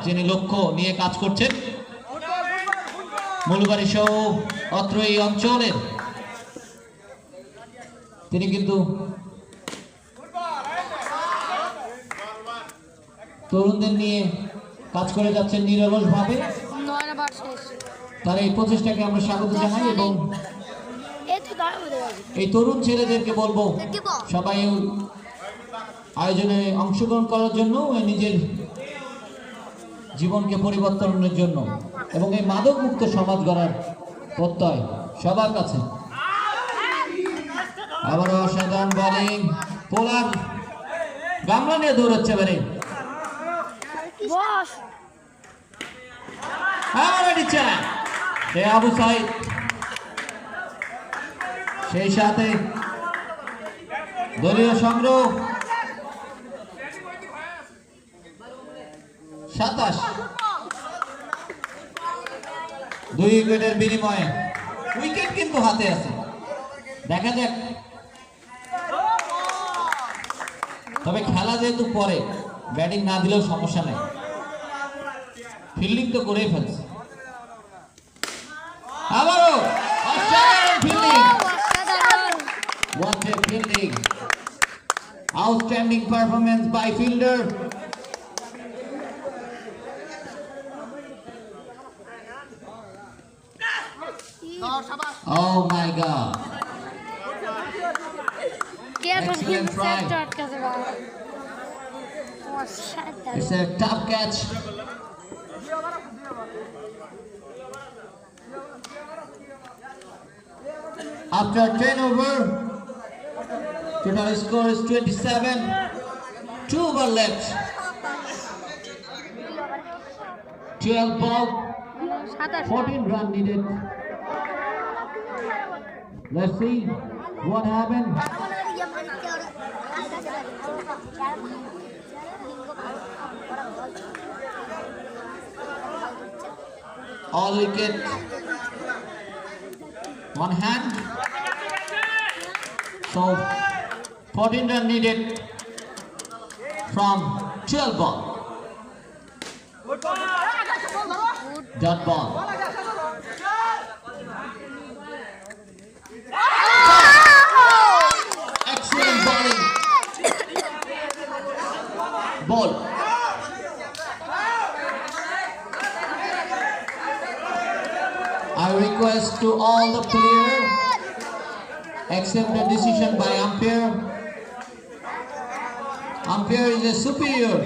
যিনি লক্ষ্য নিয়ে কাজ করছেন মূলবাড়ি সহ অত্র এই অঞ্চলের, তিনি কিন্তু তরুণদের নিয়ে কাজ করে যাচ্ছেন নিরলস ভাবে। তার এই প্রচেষ্টাকে আমরা স্বাগত জানাই এবং এই তরুণ ছেলেদেরকে বলবো সবাই আয়োজনে অংশগ্রহণ করার জন্য, নিজের জীবনকে পরিবর্তনের জন্য এবং এই মাদক মুক্ত সমাজ গড়ার প্রত্যয় সবার কাছে। আবারও অসাধারণ বোলিং, পোলার গামলা নিয়ে দৌড়াচ্ছে এবারে। আবু সাইদ, সেই সাথে দলীয় সংগ্রহ 27, 2 উইকেটের বিনিময়ে উইকেট কিন্তু হাতে আছে। দেখা যাক, তবে খেলা যেহেতু পরে ব্যাটিং না দিলেও সমস্যা নেই, ফিল্ডিং তো করেই ফেলছে। আবারও অসাধারণ fielding, what a fielding, outstanding performance by fielder. Oh my God, excellent try. It's a tough catch. After 10 over, total score is 27. 2 over left. 12 ball, 14 run needed. Let's see what happened. All wicket on hand. So 14 run needed from 12 ball. Dot ball. Excellent bowling. Ball. I request to all the players accept the decision by umpire. Umpire is a superior.